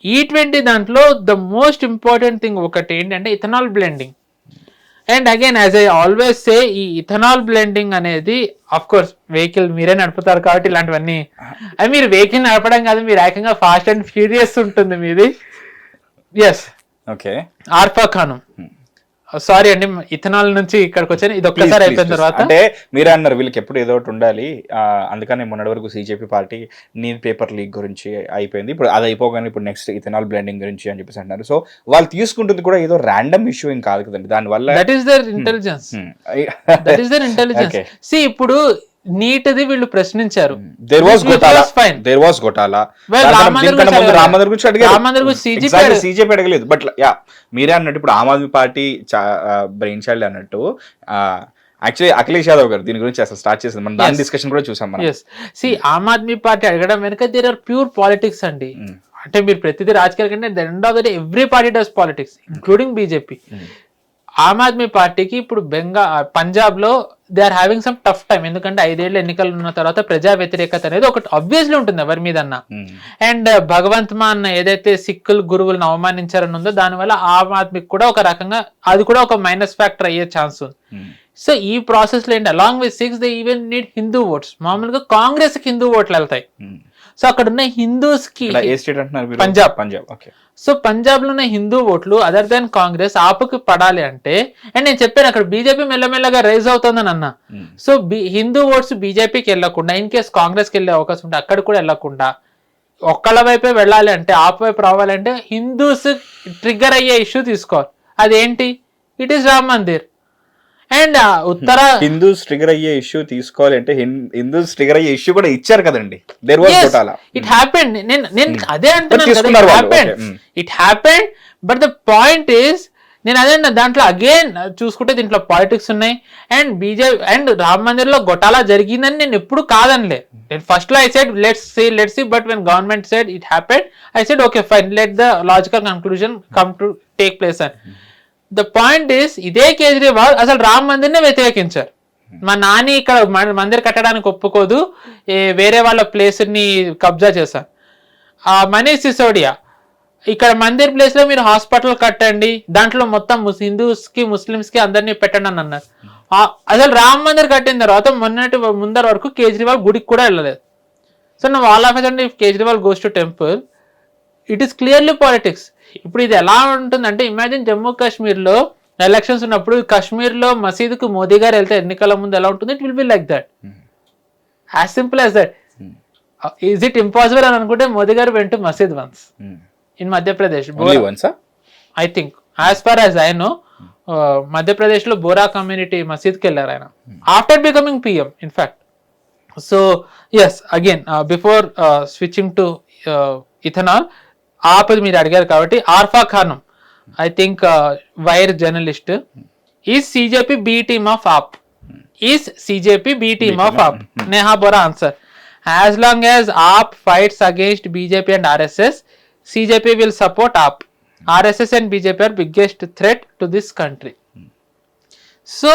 E20 దాంట్లో the most important thing ఒకటి ఏంటంటే ethanol blending. And again as I always say, ఈ ethanol blending అనేది ఆఫ్ కోర్స్ వెహికల్ మీరే నడుపుతారు కాబట్టి ఇలాంటివన్నీ, అది మీరు వెహికల్ నడపడం కాదు, మీరు ఏకంగా ఫాస్ట్ అండ్ ఫ్యూరియస్ ఉంటుంది మీది. Yes, okay. Arfa Khanum, sorry అండి ఇథనాల్ నుంచి ఇక్కడికి వచ్చాను. ఇది ఒక్కసారి అయిపోయిన తర్వాత అంటే మీరే అన్నారు వీళ్ళకి ఎప్పుడు ఏదో ఒకటి ఉండాలి, అందుకని మొన్నటి వరకు సిజేపీ పార్టీ నీట్ పేపర్ లీక్ గురించి అయిపోయింది, ఇప్పుడు అది అయిపోగానే ఇప్పుడు నెక్స్ట్ ఇథనాల్ బ్లెండింగ్ గురించి అని చెప్పేసి అంటున్నారు. సో వాళ్ళు తీసుకుంటుంది కూడా ఏదో ర్యాండమ్ ఇష్యూ ఏం కాదు కదండి, దానివల్ల that is their intelligence, that is their intelligence. See ఇప్పుడు నీట్ది వీళ్ళు ప్రశ్నించారు, దేర్ వాస్ గోటాలా, రామందర్ గురించి అడిగారు, సిజేపీ అడగలేదు. బట్ యా మీరే అన్నట్టు ఇప్పుడు Aam Aadmi party brain child అన్నట్టు యాక్చువల్లీ అఖిలేష్ యాదవ్ గారు దీని గురించి అసలు స్టార్ట్ చేసింది, మనం దాని డిస్కషన్ కూడా చూసాం మనం. సి ఆమ్ ఆద్మీ పార్టీ అడగడం వెనుక దేర్ ఆర్ ప్యూర్ పాలిటిక్స్ అండి. అంటే మీరు ప్రతిదీ రాజకీయాల కంటే the end of the day every party does politics including BJP. Aam Aadmi పార్టీకి ఇప్పుడు పంజాబ్ లో they are having some tough time, ఎందుకంటే 5 ఏళ్ల ఎన్నికలు ఉన్న తర్వాత ప్రజా వ్యతిరేకత అనేది ఒకటి ఆబ్వియస్లీ ఉంటుంది ఎవరి మీద అన్న. అండ్ భగవంత్ మాన్ ఏదైతే సిక్కులు గురువులను అవమానించారని ఉందో దానివల్ల ఆమ్ ఆద్మీకి కూడా ఒక రకంగా అది కూడా ఒక మైనస్ ఫ్యాక్టర్ అయ్యే ఛాన్స్ ఉంది. సో ఈ ప్రాసెస్ లో ఏంటి, along with 6 they even need Hindu votes. మామూలుగా కాంగ్రెస్ కి హిందూ ఓట్లు వెళ్తాయి, సో అక్కడ ఉన్న హిందూస్ కి పంజాబ్. సో పంజాబ్ లో ఉన్న హిందూ ఓట్లు అదర్ దాన్ కాంగ్రెస్ ఆపుకి పడాలి అంటే, అండ్ నేను చెప్పాను అక్కడ బీజేపీ మెల్లమెల్లగా రైజ్ అవుతుందని అన్న. సో హిందూ ఓట్స్ బీజేపీకి వెళ్ళకుండా ఇన్ కేస్ కాంగ్రెస్ కి వెళ్ళే అవకాశం ఉంటే అక్కడ కూడా వెళ్ళకుండా ఒక్కళ్ళ వైపే వెళ్ళాలి అంటే, ఆపు వైపు రావాలంటే హిందూస్ ట్రిగ్గర్ అయ్యే ఇష్యూ తీసుకోవాలి. అదేంటి, it is Ram Mandir. And ఉత్తర హిందూస్ ట్రిగర్ అయ్యే ఇష్యూ తీసుకోవాలి అంటే హిందూస్ ట్రిగర్ అయ్యే ఇష్యూ కూడా ఇచ్చారు కదండి. ఇట్ హ్యాపెండ్, నేను అదే అంటున్నాను, it happened. But the point is, నేను అదే దాంట్లో అగైన్ చూసుకుంటే దీంట్లో పాలిటిక్స్ ఉన్నాయి. And BJP and Ram Mandir లో గొటాలా జరిగిందని నేను ఎప్పుడు కాదనిలే. నేను ఫస్ట్ లో I said let's see, but when government said it happened, I said okay fine, let the logical conclusion come to take place అని. ద పాయింట్ ఈస్, ఇదే కేజ్రీవాల్ అసలు రామ్ మందిర్నే వ్యతిరేకించారు. మా నాని ఇక్కడ మందిర్ కట్టడానికి ఒప్పుకోదు, వేరే వాళ్ళ ప్లేస్ ని కబ్జా చేశారు. మనీష్ సిసోడియా ఇక్కడ మందిర్ ప్లేస్ లో మీరు హాస్పిటల్ కట్టండి, దాంట్లో మొత్తం హిందూస్ కి ముస్లిమ్స్ కి అందరినీ పెట్టండి అని అన్నారు. అసలు రామ్ మందిర్ కట్టిన తర్వాత ముందర వరకు కేజ్రీవాల్ గుడికి కూడా వెళ్ళలేదు. సో నా all of a if Kejriwal goes to temple, it is clearly politics. ఇప్పుడు ఇది ఎలా ఉంటుందంటే, ఇమాజిన్ జమ్మూ కాశ్మీర్ లో ఎలక్షన్స్ ఉన్నప్పుడు కాశ్మీర్ లో మసీదుకు మోదీ గారు వెళ్తే ఎన్నికల ముందు ఎలా ఉంటుంది, it will be like that, as simple as that. Is it impossible అని అనుకుంటే మోదీ గారు వెంట మసీద్ once in Madhya Pradesh, I think as far as I know, Madhya Pradesh లో బోరా కమ్యూనిటీ మసీద్కి వెళ్ళారు ఆయన after becoming PM in fact. So yes, again before switching to ethanol, ఆపది మీరు అడిగారు కాబట్టి, Arfa Khanum I think Wire journalist, is CJP B team of AAP, is CJP B team of AAP. Neha Bora answer, as long as AAP fights against BJP and RSS, CJP will support AAP. RSS and BJP are biggest threat to this country. So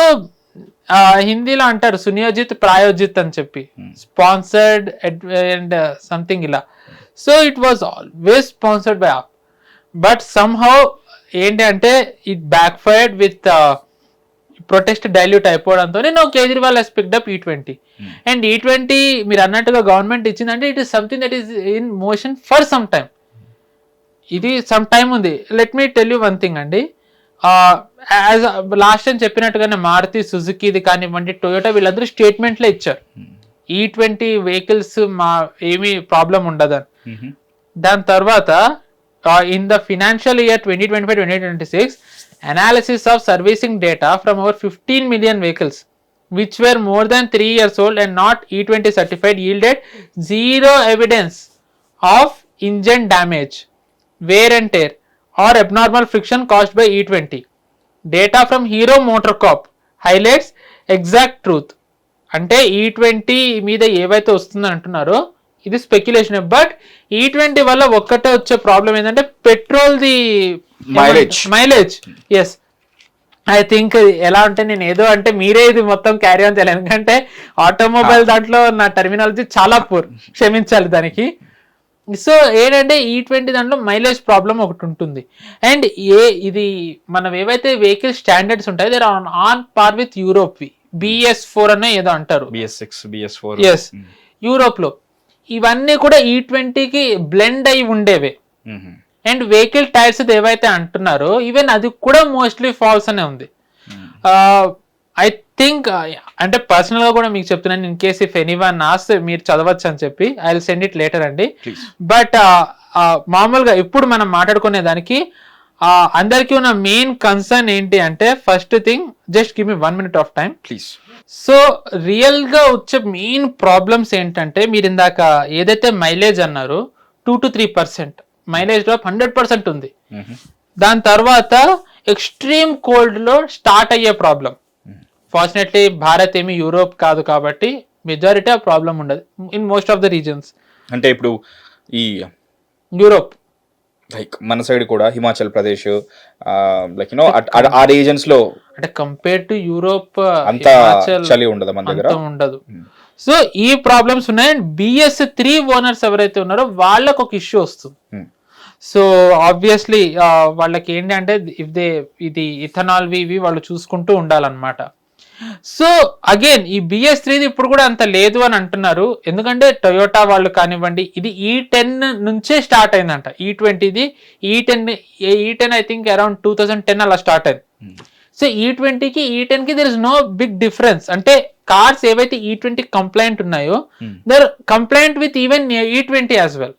హిందీలో అంటారు సునియోజిత్ ప్రాయోజిత్ అని చెప్పి, sponsored and something ఇలా. So it was always sponsored by AAP, but somehow ఏంటి అంటే it backfired with protest dilute అయిపోవడంతో Kejriwal he's picked up E20. And E20 మీరు అన్నట్టుగా గవర్నమెంట్ ఇచ్చిందంటే it is something that is in motion for some time. ఇది some time ఉంది. Let me tell you one thing అండి, as last time చెప్పినట్టుగానే మారుతి సుజుకీది కానివ్వండి, Toyota, వీళ్ళందరూ స్టేట్మెంట్లే ఇచ్చారు E20 వెహికల్స్ మా ఏమీ ప్రాబ్లం ఉండదని. దాని తర్వాత in the financial year 2025-2026 analysis of servicing data from over 15 million vehicles which were more than 3 years old and not E20 certified yielded zero evidence of engine damage, wear and tear or abnormal friction caused by E20. Data from Hero MotoCorp highlights exact truth. అంటే E20 మీద ఏవైతే వస్తుందని అంటున్నారో ఇది speculation, but E20 వల్ల ఒక్కటే వచ్చే problem ఏంటంటే petrol the mileage. Yes, I think ఎలా అంటే నేను ఏదో అంటే మీరే ఇది మొత్తం క్యారీ ఆన్ చేయాలి, ఎందుకంటే ఆటోమొబైల్ దాంట్లో నా టర్మినాలజీ చాలా పూర్, క్షమించాలి దానికి. సో ఏంటంటే E20 దాంట్లో మైలేజ్ ప్రాబ్లం ఒకటి ఉంటుంది. అండ్ ఇది మనం ఏవైతే వెహికల్ స్టాండర్డ్స్ ఉంటాయో they are on par with Europe BS4 అనే ఏదో అంటారు, BS6 BS4 ఎస్ యూరోప్ లో. ఇవన్నీ కూడా E20కి బ్లెండ్ అయి ఉండేవే. అండ్ వెహికల్ టైర్స్ ఏవైతే అంటున్నారో ఈవెన్ అది కూడా మోస్ట్లీ ఫాల్స్ అనే ఉంది. ఐ థింక్ అంటే పర్సనల్ గా కూడా మీకు చెప్తున్నాను, in case if anyone ask మీరు చదవచ్చు అని చెప్పి, I will send it later అండి. బట్ మామూలుగా ఇప్పుడు మనం మాట్లాడుకునే దానికి అందరికీ ఉన్న మెయిన్ కన్సర్న్ ఏంటి అంటే, first thing just give me 1 minute of time please. So real గా వచ్చే మెయిన్ ప్రాబ్లమ్స్ ఏంటంటే, మీరు ఇందాక ఏదైతే మైలేజ్ అన్నారో 2 to 3% మైలేజ్ డ్రాప్ 100% ఉంది. దాని తర్వాత ఎక్స్ట్రీమ్ కోల్డ్ లో స్టార్ట్ అయ్యే ప్రాబ్లం. ఫార్చునేట్లీ భారత్ ఏమి యూరోప్ కాదు కాబట్టి మెజారిటీ ఆ ప్రాబ్లం ఉండదు in most of the reasons. అంటే ఇప్పుడు ఈ యూరోప్ లైక్ మన సైడ్ కూడా హిమాచల్ ప్రదేశ్ లైక్ యూనో ఆ రీజన్స్ లో అంటే కంపేర్ టు యూరోప్ అంత చలి ఉండదు మన దగ్గర, ఉండదు. సో ఈ ప్రాబ్లమ్స్ ఉన్నాయి. అండ్ BS3 ఓనర్స్ ఎవరైతే ఉన్నారో వాళ్ళకు ఒక ఇష్యూ వస్తుంది. సో ఆబ్వియస్లీ వాళ్ళకి ఏంటంటే ఇది ఇథనాల్ ఇవి వాళ్ళు చూసుకుంటూ ఉండాలన్నమాట. సో అగైన్ ఈ BS3 ఇప్పుడు కూడా అంత లేదు అని అంటున్నారు, ఎందుకంటే టొయోటా వాళ్ళు కానివ్వండి, ఇది E10 నుంచే స్టార్ట్ అయిందంట. E20 E10 I think around 2010 అలా స్టార్ట్ అయింది. సో E20కి E10కి there is no big difference. అంటే కార్స్ ఏవైతే E20 కంప్లైంట్ ఉన్నాయో there complaint with even E20 as well,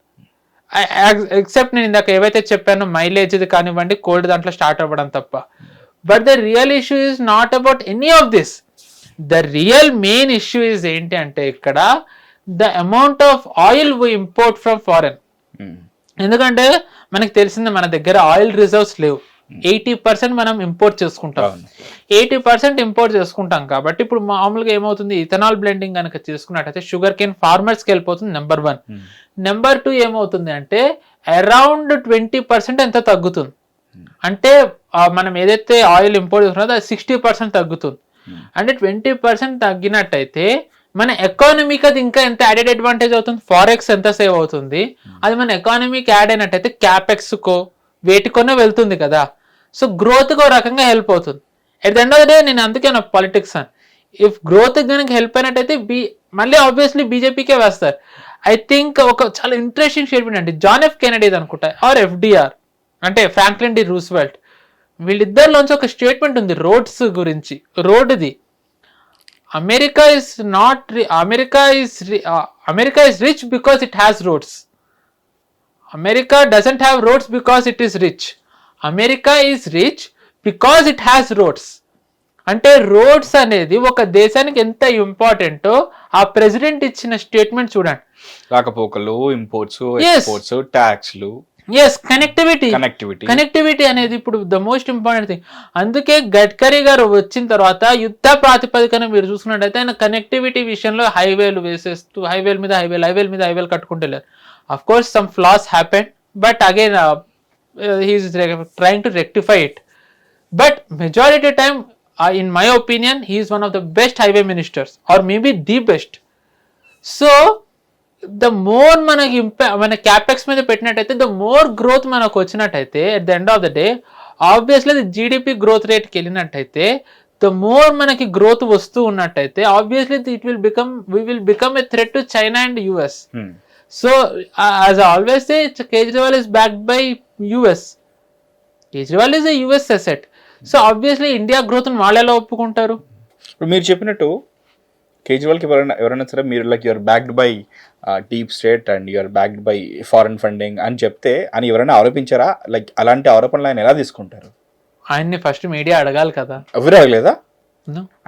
except నేను ఇందాక ఏవైతే చెప్పానో మైలేజ్ కానివ్వండి, కోల్డ్ దాంట్లో స్టార్ట్ అవ్వడం తప్ప. But the real issue is not about any of this. The real main issue is ఏంటి అంటే, ఇక్కడ the amount of oil we import from foreign. ఎందుకంటే మనకి తెలిసింది మన దగ్గర ఆయిల్ రిజర్వ్స్ లేవు. 80% మనం ఇంపోర్ట్ చేసుకుంటాం. 80% ఇంపోర్ట్ చేసుకుంటాం కాబట్టి ఇప్పుడు మామూలుగా ఏమవుతుంది, ఇథనాల్ బ్లెండింగ్ కనుక చేసుకున్నట్టయితే షుగర్ కేన్ ఫార్మర్స్కి వెళ్ళిపోతుంది, నెంబర్ 1. నెంబర్ 2 ఏమవుతుంది అంటే అరౌండ్ 20% ఎంత తగ్గుతుంది. అంటే మనం ఏదైతే ఆయిల్ ఇంపోర్ట్ చేస్తున్నదో అది 60% తగ్గుతుంది. అంటే 20% తగ్గినట్టయితే మన ఎకానమీకి అది ఇంకా ఎంత యాడెడ్ అడ్వాంటేజ్ అవుతుంది. ఫారెక్స్ ఎంత సేవ్ అవుతుంది, అది మన ఎకానమీకి యాడ్ అయినట్టయితే క్యాపెక్స్కో వేటికొనే వెళ్తుంది కదా. సో గ్రోత్కి ఒక రకంగా హెల్ప్ అవుతుంది. At the end of the day నేను అందుకే నా పాలిటిక్స్ అని, ఇఫ్ గ్రోత్ కనుక హెల్ప్ అయినట్టయితే మళ్ళీ ఆబ్వియస్లీ బీజేపీకే వేస్తారు. ఐ థింక్ ఒక చాలా ఇంట్రెస్టింగ్ స్టేట్మెంట్ అండి, జాన్ ఎఫ్ కెనడీ అనుకుంటా ఆర్ FDR అంటే ఫ్రాంక్లిన్ డి రూస్వెల్ట్, వీళ్ళిద్దరిలోంచి ఒక స్టేట్మెంట్ ఉంది రోడ్స్ గురించి. రోడ్ది America is rich because it has roads. America doesn't have roads because it is rich. America is rich because it has roads. అంటే roads అనేది ఒక దేశానికి ఎంత ఇంపార్టెంటో ఆ ప్రెసిడెంట్ ఇచ్చిన స్టేట్మెంట్ చూడండి. రాకపోకలు, ఇంపోర్ట్స్, ఎక్స్పోర్ట్స్, ట్యాక్స్లు, ఎస్ కనెక్టివిటీ అనేది ఇప్పుడు ద మోస్ట్ ఇంపార్టెంట్ థింగ్. అందుకే గడ్కరీ గారు వచ్చిన తర్వాత యుద్ధ ప్రాతిపదికన మీరు చూసుకున్నట్టయితే ఆయన కనెక్టివిటీ విషయంలో హైవేలు వేసేస్తూ హైవేల మీద హైవేలు కట్టుకుంటలేరు. Of course, some flaws happened, but again, he is trying to rectify it. But majority of time, in my opinion, he is one of the best highway ministers, or maybe the best. So, the more మన capex మీద పెట్టినట్టయితే, the more growth మనకు వచ్చినట్టయితే, at the end of the day, obviously the GDP growth rate కి వెళ్ళినట్టయితే, the more మనకి growth వస్తూ ఉన్నట్టయితే, obviously we will become a threat to China and US. So, as I always say, Kejriwal is backed by US. Kejriwal is a US asset. So, obviously, India growth ని వాళ్ళు ఎలా ఒప్పుకుంటారు? ఇప్పుడు మీరు చెప్పినట్టు కేజ్రీవాల్కి ఎవరైనా సరే మీరు like you're backed by deep state and you're backed by foreign funding అని చెప్తే అని ఎవరైనా ఆరోపించారా? లైక్ అలాంటి ఆరోపణలు ఆయన ఎలా తీసుకుంటారు? ఆయన్ని ఫస్ట్ మీడియా అడగాలి కదా. ఎవరు అడగలేదా?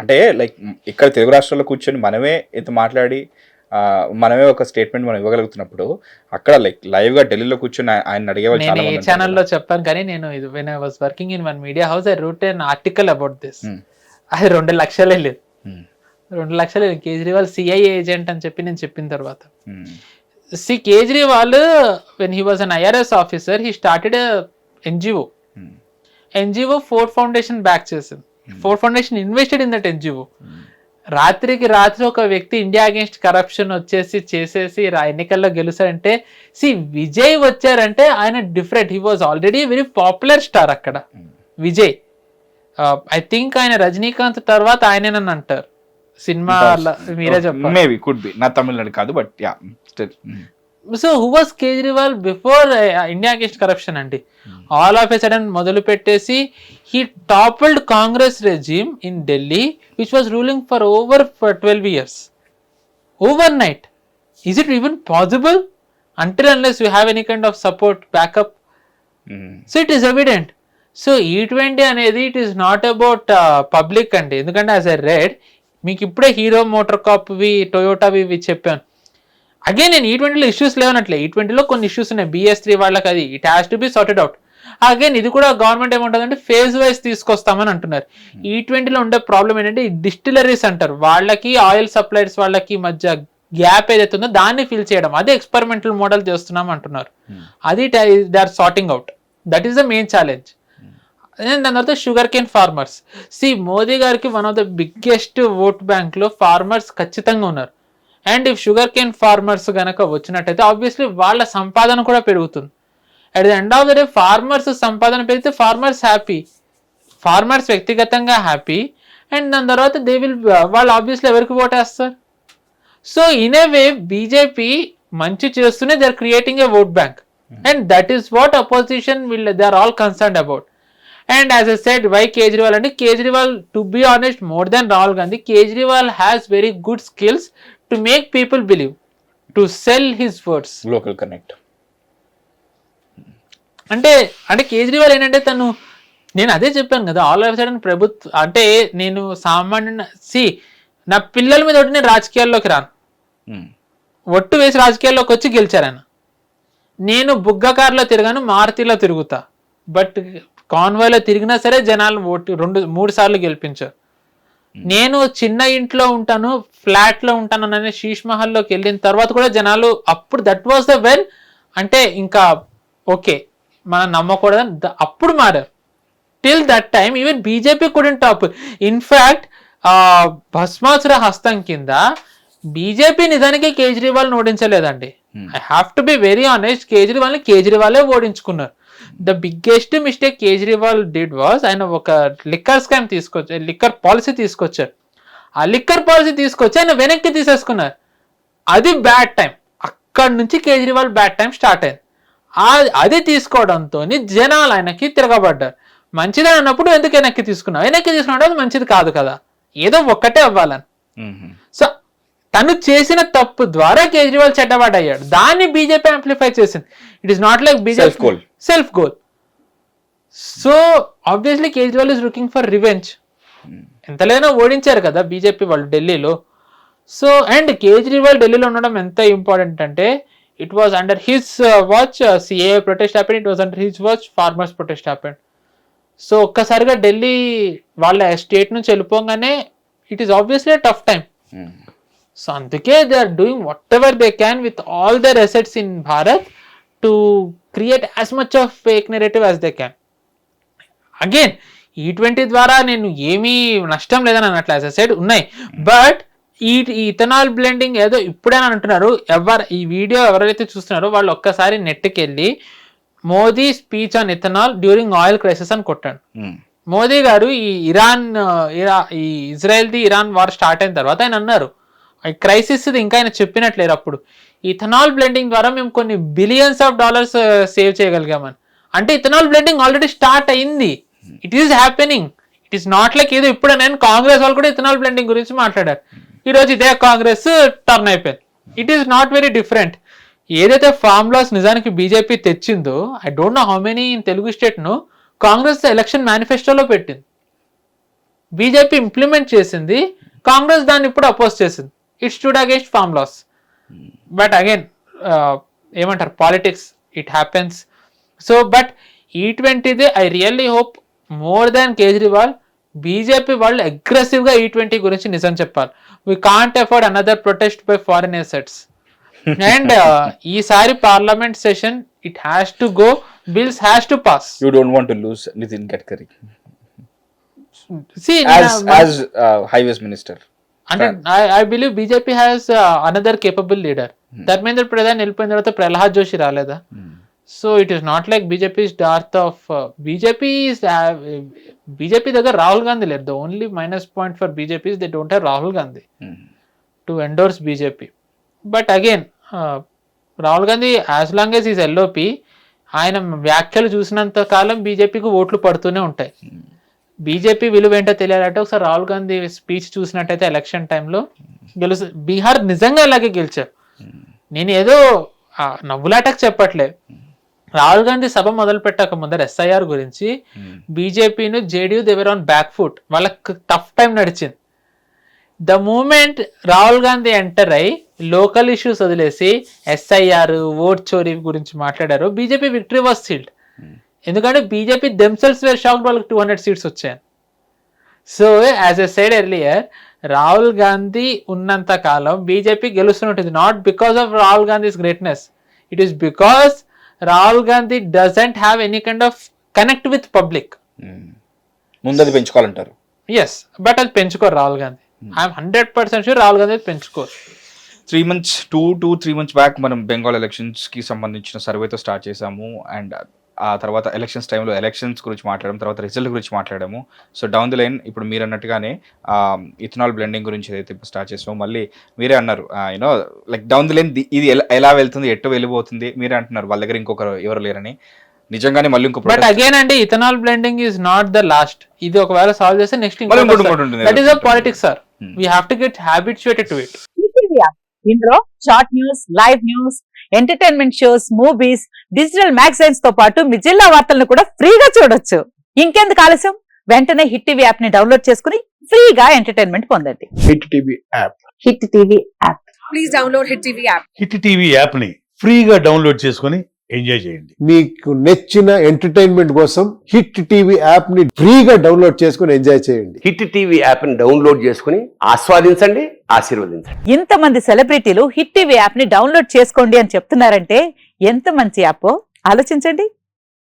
అంటే లైక్ ఇక్కడ తెలుగు రాష్ట్రాల్లో కూర్చొని మనమే ఇంత మాట్లాడి మనమే ఒక స్టేట్మెంట్ మనం ఇవ్వగలుగుతున్నప్పుడు అక్కడ లైక్ లైవ్ గా ఢిల్లీలో కూర్చొని ఆయన అడిగేవాళ్ళు చాలా మంది. ఛానల్లో చెప్పాను కానీ నేను when I was working in one media house I wrote an article about this. అది 2 లక్షలే లేదు, 2 లక్షలే లేదు. కేజ్రీవాల్ CIA ఏజెంట్ అని చెప్పి నేను చెప్పిన తర్వాత Kejriwal when he was an IRS officer he started a NGO Ford Foundation back చేసింది. Ford Foundation invested in that NGO. రాత్రికి రాత్రి ఒక వ్యక్తి ఇండియా అగేన్స్ట్ కరప్షన్ వచ్చేసి చేసేసి ఎన్నికల్లో గెలుస్తారంటే విజయ్ వచ్చారంటే ఆయన different. He was already very popular star అక్కడ విజయ్. ఐ థింక్ ఆయన రజనీకాంత్ తర్వాత ఆయనేనని అంటారు సినిమా. మీరే చెప్పారు. మేబీ కుడ్ బి, నా తమిళనాడు కాదు but yeah still. So who was Kejriwal before India against corruption అండి. ఆల్ ఆఫ్ ఎ సడన్ మొదలు పెట్టేసి he టాపుల్డ్ Congress resume in Delhi which was ruling for over 12 years over night. Is it even possible until unless you have any kind of support backup? So it is evident. So E20 అనేది it is not about public అండి. ఎందుకంటే as I read, మీకు ఇప్పుడే hero motor కాప్వి టొయోటావి ఇవి చెప్పాను. Again నేను E20లో issues లేవనట్లే. E20లో కొన్ని issues ఉన్నాయి BS3 వాళ్ళకి, అది it has to be sorted out. Again ఇది కూడా గవర్నమెంట్ ఏమంటుందంటే ఫేజ్ వైజ్ తీసుకొస్తామని అంటున్నారు. E20లో ఉండే ప్రాబ్లం ఏంటంటే ఈ డిస్టిలరీస్ అంటారు, వాళ్ళకి ఆయిల్ సప్లైర్స్ వాళ్ళకి మధ్య గ్యాప్ ఏదైతే ఉందో దాన్ని ఫిల్ చేయడం, అదే ఎక్స్పెరిమెంటల్ మోడల్ చేస్తున్నాం అంటున్నారు. అది they are sorting out. That is the main challenge. దాని తర్వాత షుగర్ కేన్ ఫార్మర్స్. మోదీ గారికి one of the biggest vote bank లో ఫార్మర్స్ ఖచ్చితంగా ఉన్నారు. And if sugar cane farmers గనక వచ్చినట్టయితే ఆబ్వియస్లీ వాళ్ళ సంపాదన కూడా పెరుగుతుంది. At the end of the day farmers సంపాదన పెరిగితే ఫార్మర్స్ హ్యాపీ, ఫార్మర్స్ వ్యక్తిగతంగా హ్యాపీ. అండ్ దాని తర్వాత దే విల్, వాళ్ళు ఆబ్వియస్లీ ఎవరికి ఓటేస్తారు? So in a way BJP మంచి చేస్తూనే they are creating a vote bank. And that is what opposition they are all concerned about. And as I said, why Kejriwal? And Kejriwal, to be honest, more than Rahul Gandhi, Kejriwal has very good skills to make people believe, to sell his words. Local connect. అంటే కేజ్రీవాల్ ఏంటంటే తను, నేను అదే చెప్పాను కదా, all of sudden ప్రభుత్వం అంటే నేను సామాన్య నా పిల్లల మీద ఒకటి నేను రాజకీయాల్లోకి రాను, ఒట్టు వేసి రాజకీయాల్లోకి వచ్చి గెలిచారాను. నేను బుగ్గ కార్లో తిరగాను, మారుతిలో తిరుగుతా, బట్ కాన్వాయ్లో తిరిగినా సరే జనాలు 2-3 సార్లు గెలిపించారు. నేను చిన్న ఇంట్లో ఉంటాను, ఫ్లాట్లో ఉంటాను అనే శీష్ మహల్లోకి వెళ్ళిన తర్వాత కూడా జనాలు అప్పుడు దట్ వాస్ ద వెన్ అంటే ఇంకా ఓకే మనం నమ్మకూడదని అప్పుడు మారారు. Till that time even BJP couldn't top. In fact Bhasmasura హస్తం కింద బీజేపీ నిజానికి కేజ్రీవాల్ని ఓడించలేదండి. I have to be very honest, కేజ్రీవాలే ఓడించుకున్నారు. The biggest mistake Kejriwal did was, ఆయన ఒక లిక్కర్ స్కామ్ తీసుకొచ్చారు, లిక్కర్ పాలసీ తీసుకొచ్చారు. ఆ లిక్కర్ పాలసీ తీసుకొచ్చి ఆయన వెనక్కి తీసేసుకున్నారు. అది బ్యాడ్ టైం. అక్కడి నుంచి కేజ్రీవాల్ బ్యాడ్ టైం స్టార్ట్ అయింది. అది తీసుకోవడంతో జనాలు ఆయనకి తిరగబడ్డారు. మంచిదే అన్నప్పుడు ఎందుకు వెనక్కి తీసుకున్నావు? వెనక్కి తీసుకున్నాడు అది మంచిది కాదు కదా, ఏదో ఒక్కటే అవ్వాలని. సో తను చేసిన తప్పు ద్వారా కేజ్రీవాల్ చెడ్డవాడయ్యాడు. దాన్ని బీజేపీ యాంప్లిఫై చేసింది. It is not like BJP self goal. So obviously Kejriwal is looking for revenge. ఎంతలైనా ఓడించారు కదా బీజేపీ వాళ్ళు ఢిల్లీలో. సో అండ్ కేజ్రీవాల్ ఢిల్లీలో ఉండడం ఎంత ఇంపార్టెంట్ అంటే it was under his watch CA protest happened, it was under his watch farmers protest happened. So ఒక్కసారిగా ఢిల్లీ వాళ్ళ స్టేట్ నుంచి వెళ్ళిపోగానే it is obviously tough time. So అందుకే they are doing whatever they can with all their assets in Bharat to create as much of fake narrative as they can. Again E20 ద్వారా నేను ఏమీ నష్టం లేదని అన్నట్లు as I said ఉన్నాయి. But ఈ ethanol blending ఏదో ఇప్పుడే అంటున్నారు. ఈ వీడియో ఎవరైతే చూస్తున్నారో వాళ్ళు ఒక్కసారి నెట్కి వెళ్ళి Modi speech on ethanol during oil crisis అని కొట్టాడు. మోదీ గారు ఈ ఇజ్రాయెల్ది ఇరాన్ వార్ స్టార్ట్ అయిన తర్వాత ఆయన అన్నారు క్రైసిస్ ఇంకా ఆయన చెప్పినట్లేరు అప్పుడు, ఇథనాల్ బ్లెండింగ్ ద్వారా మేము కొన్ని బిలియన్స్ ఆఫ్ డాలర్స్ సేవ్ చేయగలిగామని. అంటే ఇథనాల్ బ్లెండింగ్ ఆల్రెడీ స్టార్ట్ అయింది. It is happening. It is not like ఏదో ఇప్పుడు నేను కాంగ్రెస్ వాళ్ళు కూడా ఇథనాల్ బ్లెండింగ్ గురించి మాట్లాడారు. ఈరోజు ఇదే కాంగ్రెస్ టర్న్ అయిపోయింది. It is not very different. ఏదైతే ఫార్ములాస్ నిజానికి బీజేపీ తెచ్చిందో, I don't know how many in Telugu state ను కాంగ్రెస్ ఎలక్షన్ మేనిఫెస్టోలో పెట్టింది, బీజేపీ ఇంప్లిమెంట్ చేసింది, కాంగ్రెస్ దాన్ని ఇప్పుడు అపోజ్ చేసింది. It stood against formulas. But again ఏమంటారు politics, it happens. So but E20 I really hope more than Kejriwal BJP వాళ్ళు అగ్రెసివ్ గా E20 గురించి నిజం చెప్పాలి. We can't afford another protest by foreign assets. And ఈసారి parliament session it has to go, bills has to pass. You don't want to lose Nitin Gadkari See, as highways minister. అంటే I believe BJP has another capable leader. Dharmendra Pradhan వెళ్ళిపోయిన తర్వాత ప్రహ్లాద్ జోషి రాలేదా? So it is not like BJP is dearth of BJP దగ్గర రాహుల్ గాంధీ లేరు. The only minus point for BJP they don't have Rahul Gandhi to endorse BJP. But again Rahul Gandhi as long as is LOP, ఆయన వ్యాఖ్యలు చూసినంత కాలం బీజేపీకి ఓట్లు పడుతూనే ఉంటాయి. బీజేపీ విలువ ఏంటో తెలియాలంటే ఒకసారి రాహుల్ గాంధీ స్పీచ్ చూసినట్టయితే ఎలక్షన్ టైంలో బీహార్ నిజంగా ఇలాగే గెలిచారు. నేను ఏదో నవ్వులాటకు చెప్పట్లేదు. రాహుల్ గాంధీ సభ మొదలు పెట్టక ముందర ఎస్ఐఆర్ గురించి బీజేపీను JDU they were on back foot, వాళ్ళకి టఫ్ టైం నడిచింది. The moment Rahul Gandhi enter అయ్యి లోకల్ ఇష్యూస్ వదిలేసి ఎస్ఐఆర్ ఓట్ చోరీ గురించి మాట్లాడారు, బీజేపీ విక్టరీ వాస్ సీల్డ్. ఎందుకంటే బీజేపీ దెమ్సెల్స్ వేర్ షాక్డ్, వాళ్ళకి 200 సీట్స్ వచ్చాయి. So as I said earlier, Rahul Gandhi ఉన్నంత కాలం బీజేపీ గెలుస్తున్నట్టుంది. Not because of Rahul Gandhi's greatness, it is because Rahul Gandhi doesn't have any kind of connect with public. ముందది పెంచుకోవాలంటారు. ఎస్, బట్ అది పెంచుకోరు రాహుల్ గాంధీ. ఐఎమ్ 100% షూర్ రాహుల్ గాంధీ పెంచుకోరు. 3 months 2-3 months బ్యాక్ మనం బెంగాల్ ఎలక్షన్స్కి సంబంధించిన సర్వేతో స్టార్ట్ చేసాము. అండ్ ఆ తర్వాత ఎలక్షన్స్ టైంలో ఎలక్షన్స్ గురించి మాట్లాడడం, తర్వాత రిజల్ట్ గురించి మాట్లాడాము. సో డౌన్ ది లైన్ ఇప్పుడు మీరు అన్నట్టుగానే ఇథనాల్ బ్లెండింగ్ గురించి ఏదైతే స్టార్ట్ చేసామో, మళ్ళీ మీరే అన్నారు you know like down the line ఇది ఎలా వెళ్తుంది, ఎట్టు వెళ్ళిపోతుంది, మీరే అంటున్నారు వాళ్ళ దగ్గర ఇంకొకరు ఎవరు లేరని. నిజంగానే మళ్ళీ ఇంకో బట్ అగైన్ అండి, ethanol blending is not the last. ఇది ఒకవేళ సాల్వ్ చేస్తే next that is a politics sir. We have to get habituated to it. ఇందులో short news, live news, entertainment shows, movies, digital magazines తో పాటు మీ జిల్లా వార్తలను కూడా ఫ్రీగా చూడొచ్చు. ఇంకెందుకు ఆలస్యం, వెంటనే హిట్ టీవీ యాప్ ని డౌన్లోడ్ చేసుకుని ఫ్రీగా ఎంటర్టైన్మెంట్ పొందండి. Hit TV app. Hit TV app. Please download hit TV app. Hit TV app ని ఫ్రీగా డౌన్లోడ్ చేసుకుని ఎంజాయ్ చేయండి. మీకు నచ్చిన ఎంటర్టైన్మెంట్ కోసం హిట్ టీవీ యాప్ ని ఫ్రీగా డౌన్లోడ్ చేసుకుని ఎంజాయ్ చేయండి. హిట్ టీవీ యాప్ ని డౌన్లోడ్ చేసుకుని ఆస్వాదించండి, ఆశీర్వదించండి. ఇంతమంది సెలబ్రిటీలు హిట్ టీవీ యాప్ ని డౌన్లోడ్ చేసుకోండి అని చెప్తున్నారంటే ఎంత మంచి యాప్ ఆలోచించండి.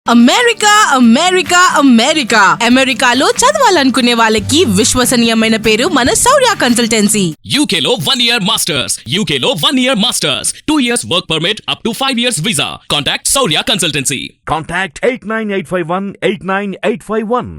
అమెరికా అమెరికా అమెరికా అమెరికాలో చదవాలనుకునే వాళ్ళకి విశ్వసనీయమైన పేరు మన శౌర్య కన్సల్టెన్సీ. UK లో 1 year masters, UK లో 1 year masters, 2 years work permit up to 5 years visa. Contact Saurya Consultancy. Contact 89851 89851.